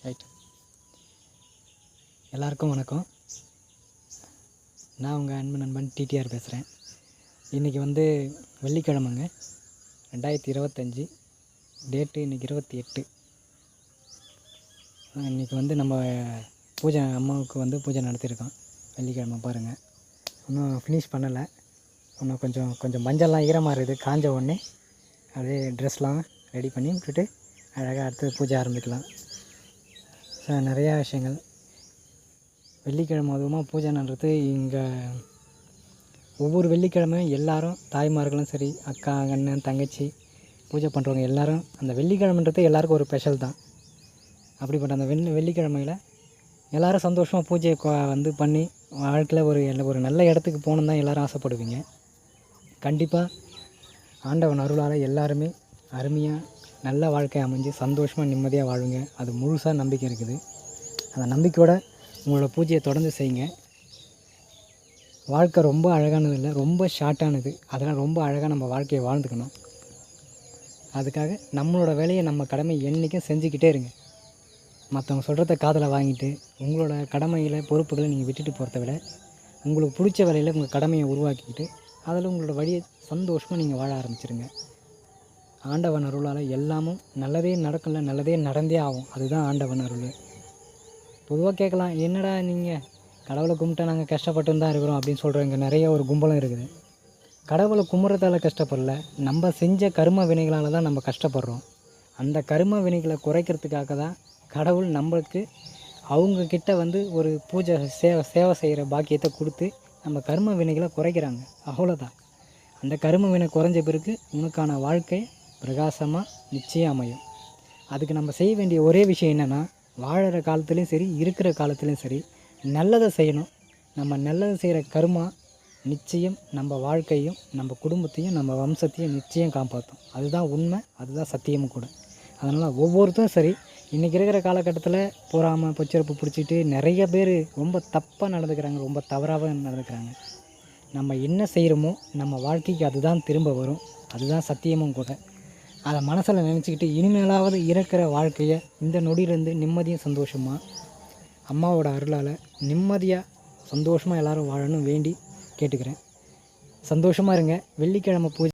Right. எல்லாருக்கும் வணக்கம். நான் உங்கள் அன்பு நண்பன் டிடிஆர் பேசுகிறேன். இன்றைக்கி வெள்ளிக்கிழமைங்க, 2025. டேட்டு இன்றைக்கி 28. இன்றைக்கி நம்ம பூஜை, அம்மாவுக்கு பூஜை நடத்தியிருக்கோம். வெள்ளிக்கிழமை பாருங்கள், இன்னும் ஃபினிஷ் பண்ணலை. இன்னும் கொஞ்சம் மஞ்சள்லாம் ஈரமாக இருக்குது. காஞ்ச உடனே அப்படியே ட்ரெஸ்லாம் ரெடி பண்ணி விட்டுட்டு அழகாக அடுத்து பூஜை ஆரம்பிக்கலாம். நிறையா விஷயங்கள் வெள்ளிக்கிழமை அதுவுமாக பூஜை நடறது. இங்கே ஒவ்வொரு வெள்ளிக்கிழமையும் எல்லோரும், தாய்மார்களும் சரி, அக்கா, அண்ணன், தங்கச்சி, பூஜை பண்ணுறவங்க எல்லோரும் அந்த வெள்ளிக்கிழமைன்றது எல்லாேருக்கும் ஒரு ஸ்பெஷல் தான். அப்படிப்பட்ட அந்த வெள்ளிக்கிழமையில் எல்லோரும் சந்தோஷமாக பூஜையை பண்ணி வாழ்க்கையில் ஒரு நல்ல இடத்துக்கு போகணுன்னு தான் எல்லோரும் ஆசைப்படுவீங்க. கண்டிப்பாக ஆண்டவன் அருளால் எல்லாருமே அருமையாக நல்ல வாழ்க்கை அமைஞ்சு சந்தோஷமாக நிம்மதியாக வாழுங்க. அது முழுசாக நம்பிக்கை இருக்குது. அந்த நம்பிக்கையோடு உங்களோட பூஜையை தொடர்ந்து செய்யுங்க. வாழ்க்கை ரொம்ப அழகானது இல்லை, ரொம்ப ஷார்ட்டானது. அதெல்லாம் ரொம்ப அழகாக நம்ம வாழ்க்கையை வாழ்ந்துக்கணும். அதுக்காக நம்மளோட வேலையை, நம்ம கடமை என்றைக்கும் செஞ்சுக்கிட்டே இருங்க. மற்றவங்க சொல்கிறத காதில் வாங்கிட்டு உங்களோட கடமையில் பொறுப்புகளை நீங்கள் விட்டுட்டு போகிறத விட, உங்களுக்கு பிடிச்ச வேலையில் உங்கள் கடமையை உருவாக்கிக்கிட்டு அதில் உங்களோட வழியை சந்தோஷமாக நீங்கள் வாழ ஆரம்பிச்சிருங்க. ஆண்டவன் அருளால் எல்லாமும் நல்லதே நடக்கல, நல்லதே நடந்தே ஆகும். அதுதான் ஆண்டவன் அருள். பொதுவாக கேட்கலாம், என்னடா நீங்கள் கடவுளை கும்பிட்டா நாங்கள் கஷ்டப்பட்டு தான் இருக்கிறோம் அப்படின்னு சொல்கிறவங்க நிறைய ஒரு கும்பலம் இருக்குது. கடவுளை கும்பிட்றதால கஷ்டப்படல, நம்ம செஞ்ச கர்ம வினைகளால் தான் நம்ம கஷ்டப்படுறோம். அந்த கர்ம வினைகளை குறைக்கிறதுக்காக தான் கடவுள் நம்மளுக்கு அவங்கக்கிட்ட ஒரு பூஜை சேவை செய்கிற பாக்கியத்தை கொடுத்து நம்ம கர்ம வினைகளை குறைக்கிறாங்க. அவ்வளோதான். அந்த கர்ம வினை குறைஞ்ச பிறகு உனக்கான வாழ்க்கை பிரகாசமாக நிச்சயம் அமையும். அதுக்கு நம்ம செய்ய வேண்டிய ஒரே விஷயம் என்னென்னா, வாழற காலத்துலேயும் சரி, இருக்கிற காலத்துலேயும் சரி, நல்லதை செய்யணும். நம்ம நல்லதை செய்கிற கர்மா நிச்சயம் நம்ம வாழ்க்கையும், நம்ம குடும்பத்தையும், நம்ம வம்சத்தையும் நிச்சயம் காப்பாற்றும். அதுதான் உண்மை, அதுதான் சத்தியமும் கூட. அதனால் ஒவ்வொருத்தரும் சரி, இன்றைக்கி இருக்கிற காலகட்டத்தில் பொறாமல் பொச்சரிப்பு பிடிச்சிட்டு நிறைய பேர் ரொம்ப தப்பாக நடந்துக்கிறாங்க, ரொம்ப தவறாக நடந்துக்கிறாங்க. நம்ம என்ன செய்கிறோமோ நம்ம வாழ்க்கைக்கு அதுதான் திரும்ப வரும். அதுதான் சத்தியமும் கூட. அதை மனசில் நினச்சிக்கிட்டு இனிமேலாவது இருக்கிற வாழ்க்கையை இந்த நொடியிலேருந்து நிம்மதியும் சந்தோஷமாக அம்மாவோட அருளால் நிம்மதியாக சந்தோஷமாக எல்லோரும் வாழணும் வேண்டி கேட்டுக்கிறேன். சந்தோஷமாக இருங்க. வெள்ளிக்கிழமை பூஜை